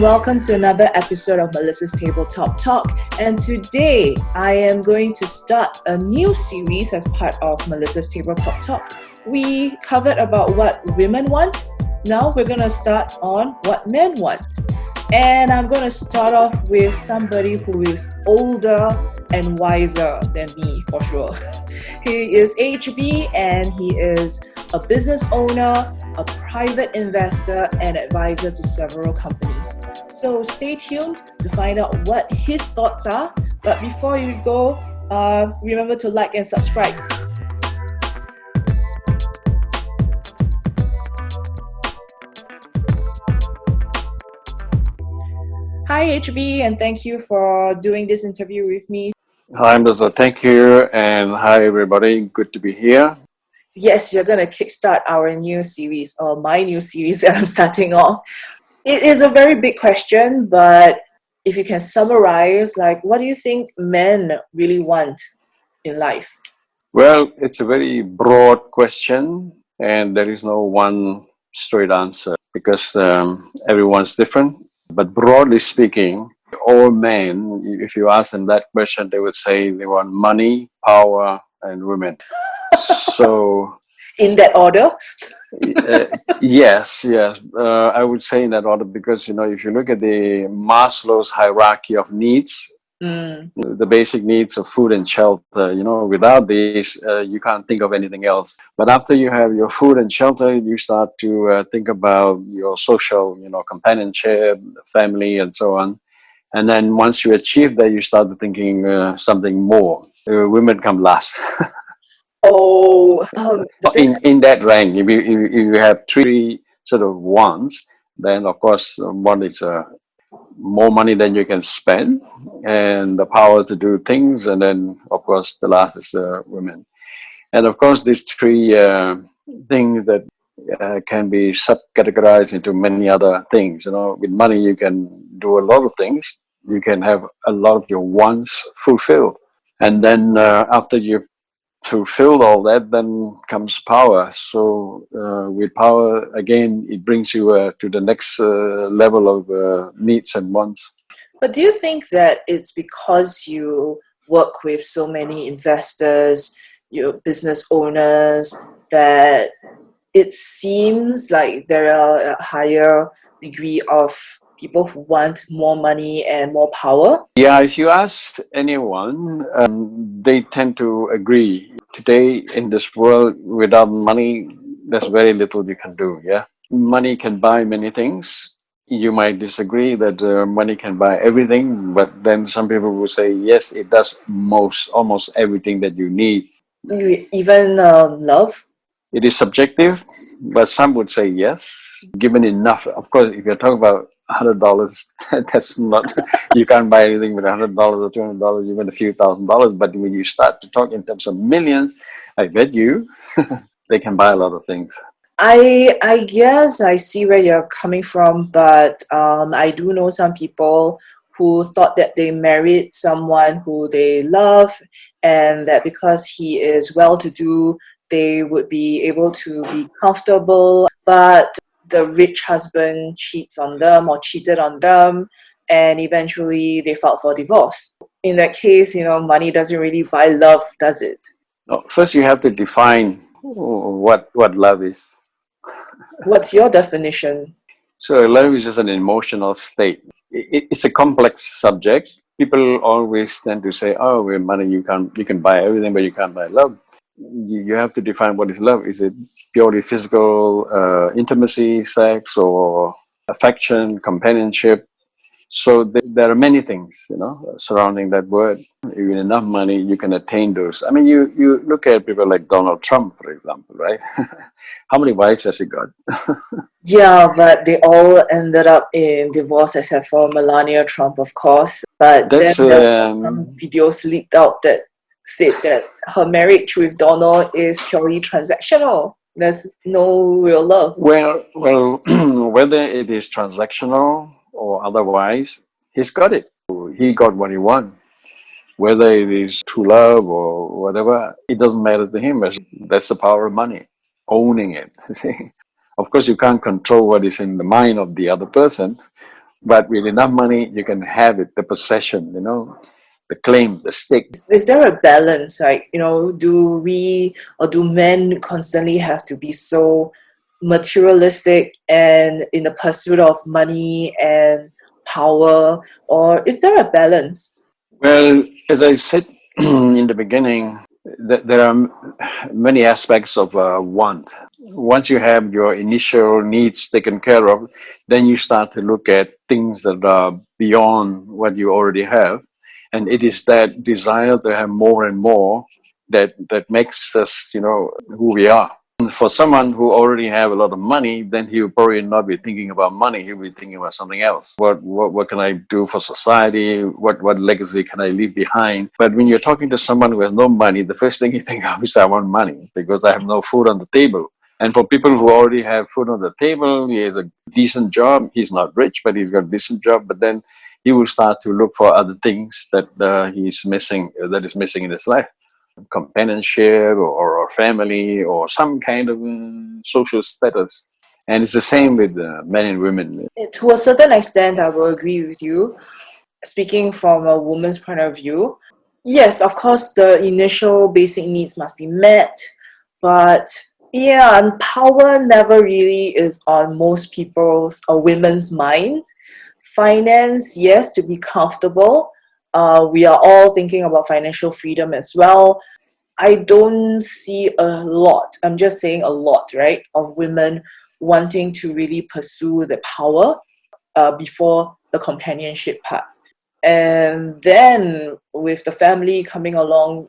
Welcome to another episode of Melissa's Tabletop Talk. And today I am going to start a new series as part of Melissa's Tabletop Talk. We covered about what women want. Now we're going to start on what men want. And I'm going to start off with somebody who is older and wiser than me, for sure. He is HB and he is a business owner, a private investor, and advisor to several companies. So stay tuned to find out what his thoughts are. But before you go, remember to like and subscribe. Hi HB, and thank you for doing this interview with me. Hi, Melissa. Thank you, and hi everybody. Good to be here. Yes, you're going to kickstart our new series, or my new series that I'm starting off. It is a very big question, but if you can summarize, what do you think men really want in life? Well, it's a very broad question, and there is no one straight answer because everyone's different. But broadly speaking, all men, if you ask them that question, they would say they want money, power, and women. So, in that order? yes. I would say in that order because, if you look at the Maslow's hierarchy of needs, the basic needs of food and shelter, without these, you can't think of anything else. But after you have your food and shelter, you start to think about your social, companionship, family, and so on. And then once you achieve that, you start thinking something more. Women come last. In that rank, if you have three sort of wants, then of course one is more money than you can spend, and the power to do things, and then of course the last is the women. And of course these three things that can be subcategorized into many other things. With money you can do a lot of things. You can have a lot of your wants fulfilled, and then after you've fulfilled all that, then comes power. So with power, again, it brings you to the next level of needs and wants. But do you think that it's because you work with so many investors, your business owners, that it seems like there are a higher degree of people who want more money and more power? Yeah, if you ask anyone, they tend to agree. Today in this world, without money, there's very little you can do. Yeah, money can buy many things. You might disagree that money can buy everything, but then some people will say, yes, it does almost everything that you need. Even love? It is subjective, but some would say yes, given enough. Of course, if you're talking about $100, that's not, you can't buy anything with $100 or $200, even a few $1,000s. But when you start to talk in terms of millions, I bet you they can buy a lot of things. I guess I see where you're coming from, but I do know some people who thought that they married someone who they love, and that because he is well-to-do, they would be able to be comfortable, but the rich husband cheats on them or cheated on them, and eventually they filed for divorce. In that case, money doesn't really buy love, does it? No, first, you have to define what love is. What's your definition? So love is just an emotional state. It's a complex subject. People always tend to say, "Oh, with money you can buy everything, but you can't buy love." You have to define what is love. Is it purely physical intimacy, sex, or affection, companionship? So there are many things, surrounding that word. Even enough money, you can attain those. I mean, you look at people like Donald Trump, for example, right? How many wives has he got? Yeah, but they all ended up in divorce except for Melania Trump, of course. But That's then there were some videos leaked out that said that her marriage with Donald is purely transactional. There's no real love. well, whether it is transactional or otherwise, he's got it. He got what he wants. Whether it is true love or whatever, it doesn't matter to him. That's the power of money, owning it. See? Of course, you can't control what is in the mind of the other person, But with enough money, you can have it, the possession, the claim, the stake. Is there a balance? Like, do we or do men constantly have to be so materialistic and in the pursuit of money and power, or is there a balance? Well, as I said in the beginning, there are many aspects of want. Once you have your initial needs taken care of, then you start to look at things that are beyond what you already have. And it is that desire to have more and more that makes us, who we are. For someone who already have a lot of money, then he will probably not be thinking about money. He'll be thinking about something else. What can I do for society? What legacy can I leave behind? But when you're talking to someone who has no money, the first thing you think of is, I want money because I have no food on the table. And for people who already have food on the table, he has a decent job. He's not rich, but he's got a decent job. But then he will start to look for other things that that is missing in his life. Companionship or family or some kind of social status. And it's the same with men and women. To a certain extent, I will agree with you. Speaking from a woman's point of view, yes, of course, the initial basic needs must be met, but yeah, and power never really is on most people's or women's mind. Finance, yes, to be comfortable. We are all thinking about financial freedom as well. I don't see a lot, I'm just saying a lot, right, of women wanting to really pursue the power before the companionship part. And then with the family coming along,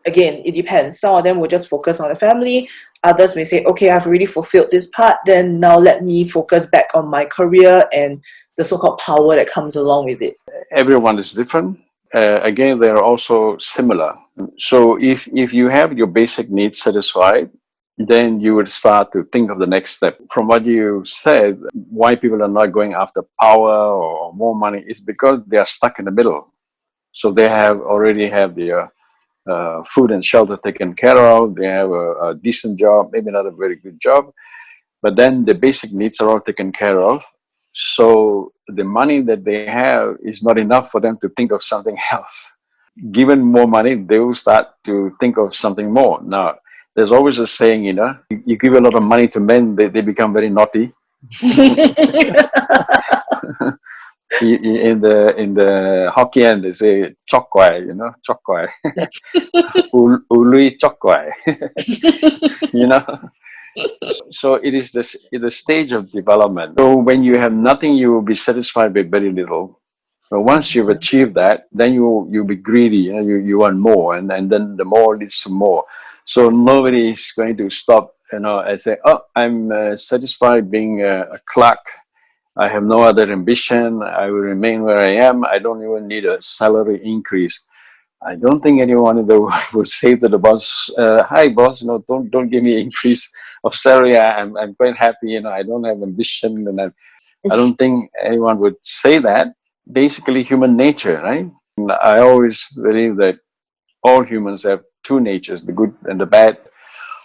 again, it depends. Some of them will just focus on the family. Others may say, okay, I've already fulfilled this part, then now let me focus back on my career and the so-called power that comes along with it. Everyone is different. Again, they are also similar. So if you have your basic needs satisfied, then you would start to think of the next step. From what you said, why people are not going after power or more money is because they are stuck in the middle. So they already have their food and shelter taken care of. They have a decent job, maybe not a very good job, but then the basic needs are all taken care of. So the money that they have is not enough for them to think of something else. Given more money, they will start to think of something more. Now, there's always a saying, you give a lot of money to men, they become very naughty. In the Hokkien, they say chok kwai, chok kwai. Ului chok kwai. So it is the stage of development. So when you have nothing, you will be satisfied with very little. But once you've achieved that, then you'll be greedy. You want more, and then the more leads to more. So nobody is going to stop, and say, "Oh, I'm satisfied being a clerk. I have no other ambition. I will remain where I am. I don't even need a salary increase." I don't think anyone in the world would say to the boss, "Hi, boss. Don't give me increase of salary. I'm quite happy. I don't have ambition, and I don't think anyone would say that. Basically, human nature, right? And I always believe that all humans have two natures, the good and the bad.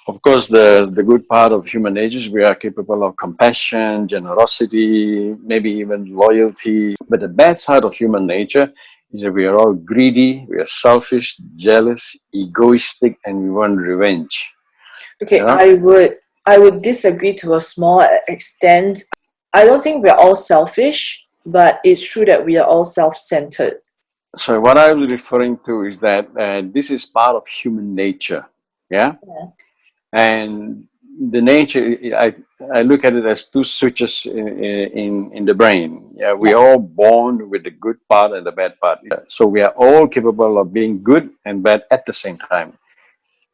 Of course, the good part of human nature is we are capable of compassion, generosity, maybe even loyalty. But the bad side of human nature is that we are all greedy, we are selfish, jealous, egoistic, and we want revenge. Okay, I would disagree to a small extent. I don't think we're all selfish, but it's true that we are all self-centered. So what I was referring to is that this is part of human nature, yeah? And the nature, I look at it as two switches in the brain. Yeah, we are all born with the good part and the bad part. So we are all capable of being good and bad at the same time.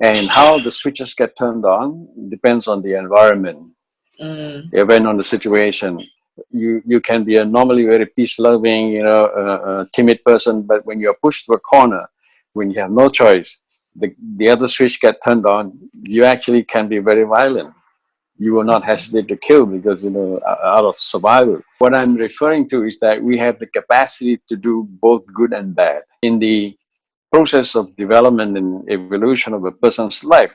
And how the switches get turned on depends on the environment. Depends on the situation. You can be a normally very peace-loving, timid person, but when you are pushed to a corner, when you have no choice, the other switch get turned on, you actually can be very violent. You will not hesitate to kill because, out of survival. What I'm referring to is that we have the capacity to do both good and bad. In the process of development and evolution of a person's life,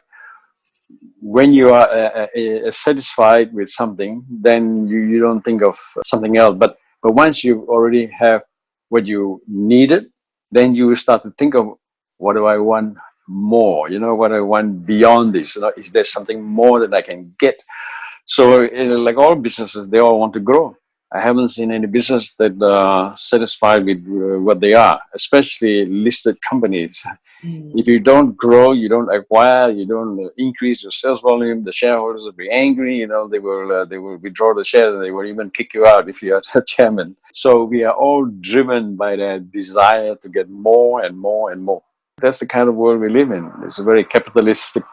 when you are satisfied with something, then you don't think of something else. But But once you already have what you needed, then you start to think of, what do I want more? What I want beyond this? Is there something more that I can get? So, like all businesses, they all want to grow. I haven't seen any business that satisfied with what they are, especially listed companies. If you don't grow, you don't acquire, you don't increase your sales volume, the shareholders will be angry. They will withdraw the shares, and they will even kick you out if you are the chairman. So we are all driven by that desire to get more and more and more. That's the kind of world we live in. It's a very capitalistic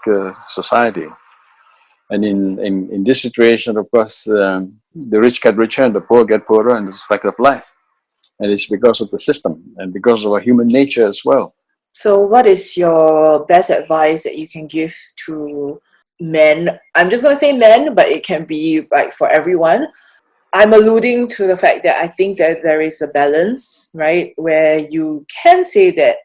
society. And in this situation, of course, the rich get richer and the poor get poorer, and it's a fact of life. And it's because of the system and because of our human nature as well. So, what is your best advice that you can give to men? I'm just going to say men, but it can be like for everyone. I'm alluding to the fact that I think that there is a balance, right, where you can say that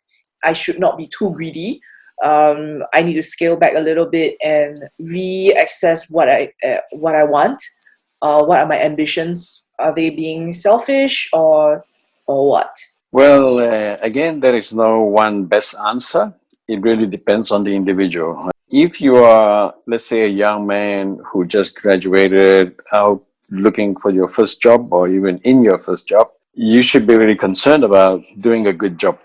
I should not be too greedy. I need to scale back a little bit and reassess what I want. What are my ambitions? Are they being selfish or what? Well, again, there is no one best answer. It really depends on the individual. If you are, let's say, a young man who just graduated out looking for your first job or even in your first job, you should be really concerned about doing a good job.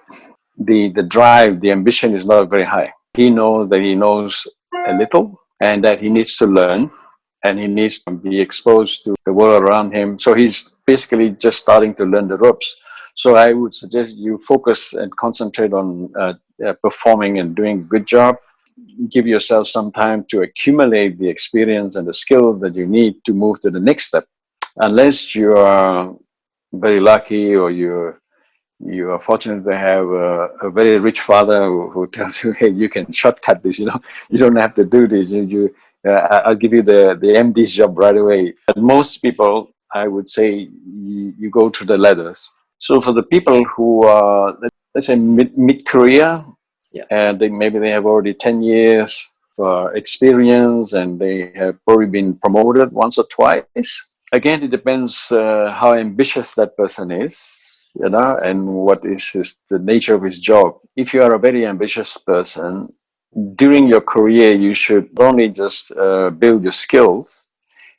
The drive, the ambition is not very high. He knows that he knows a little and that he needs to learn and he needs to be exposed to the world around him. So he's basically just starting to learn the ropes. So I would suggest you focus and concentrate on performing and doing a good job. Give yourself some time to accumulate the experience and the skills that you need to move to the next step. Unless you are very lucky or you are fortunate to have a very rich father who tells you, hey, you can shortcut this, you don't have to do this. I'll give you the MD's job right away. But most people, I would say, you go through the ladders. So for the people who are, let's say, mid-career, Yeah. and maybe they have already 10 years experience and they have probably been promoted once or twice. Again, it depends how ambitious that person is. And what is the nature of his job. If you are a very ambitious person, during your career, you should not only just build your skills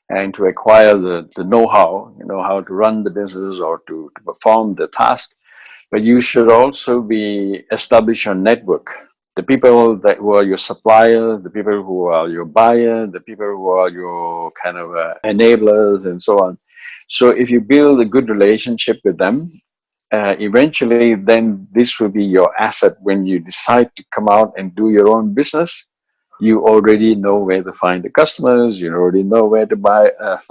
and to acquire the know-how, how to run the business or to perform the task, but you should also be establish your network. The people who are your suppliers, the people who are your buyers, the people who are your kind of enablers and so on. So if you build a good relationship with them, eventually then this will be your asset when you decide to come out and do your own business. You already know where to find the customers, you already know where to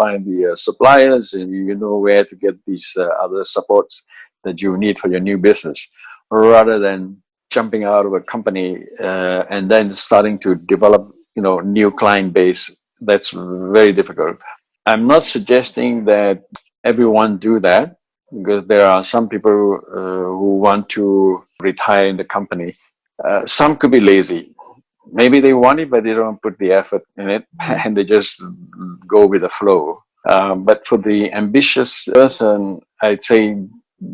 find the suppliers, and you know where to get these other supports that you need for your new business, rather than jumping out of a company and then starting to develop new client base. That's very difficult. I'm not suggesting that everyone do that, because there are some people who want to retire in the company. Some could be lazy. Maybe they want it, but they don't put the effort in it, and they just go with the flow. But for the ambitious person, I'd say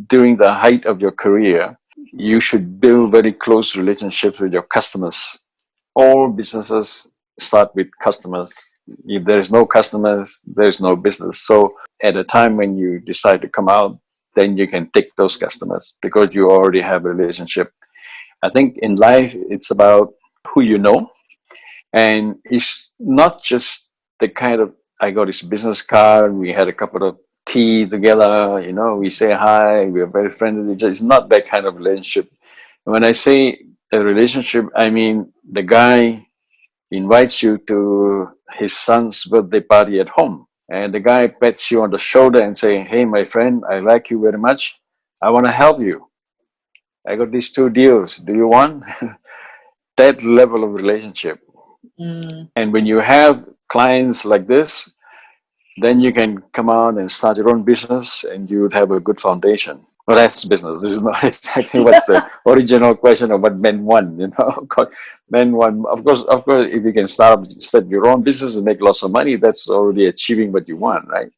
during the height of your career, you should build very close relationships with your customers. All businesses start with customers. If there's no customers, there's no business. So at a time when you decide to come out, then you can take those customers because you already have a relationship. I think in life, it's about who you know. And it's not just the kind of, I got his business card, we had a couple of tea together, we say hi, we are very friendly. It's not that kind of relationship. When I say a relationship, I mean the guy invites you to his son's birthday party at home, and the guy pats you on the shoulder and say, hey, my friend, I like you very much. I want to help you. I got these 2 deals. Do you want? That level of relationship. And when you have clients like this, then you can come out and start your own business and you would have a good foundation. Well, that's business. This is not exactly what the original question of what men want, Men want, of course, if you can start your own business and make lots of money, that's already achieving what you want, right?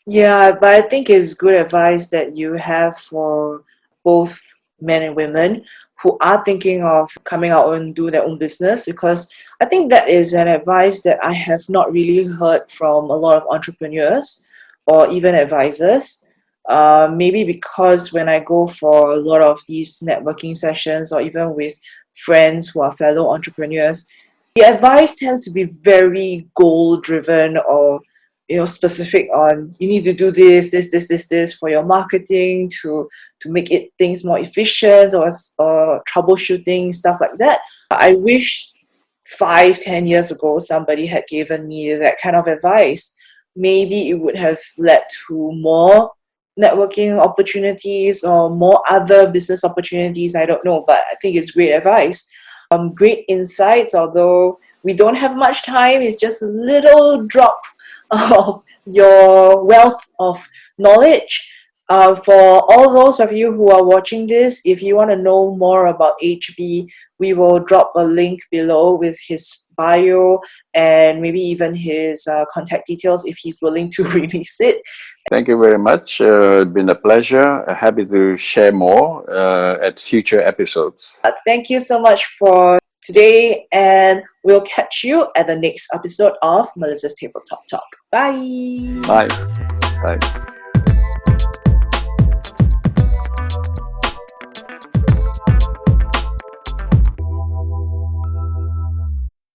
Yeah, but I think it's good advice that you have for both men and women who are thinking of coming out and do their own business, because I think that is an advice that I have not really heard from a lot of entrepreneurs or even advisors. Maybe because when I go for a lot of these networking sessions or even with friends who are fellow entrepreneurs, the advice tends to be very goal driven, or specific on you need to do this for your marketing to make it things more efficient, or troubleshooting stuff like that. I wish 5-10 years ago somebody had given me that kind of advice. Maybe it would have led to more networking opportunities or more other business opportunities. I don't know, but I think it's great advice, great insights. Although we don't have much time, it's just a little drop of your wealth of knowledge. For all those of you who are watching this, if you want to know more about HB, we will drop a link below with his bio and maybe even his contact details if he's willing to release it. Thank you very much. It's been a pleasure. Happy to share more at future episodes. Thank you so much for today, and we'll catch you at the next episode of Melissa's Tabletop Talk. Bye. Bye. Bye.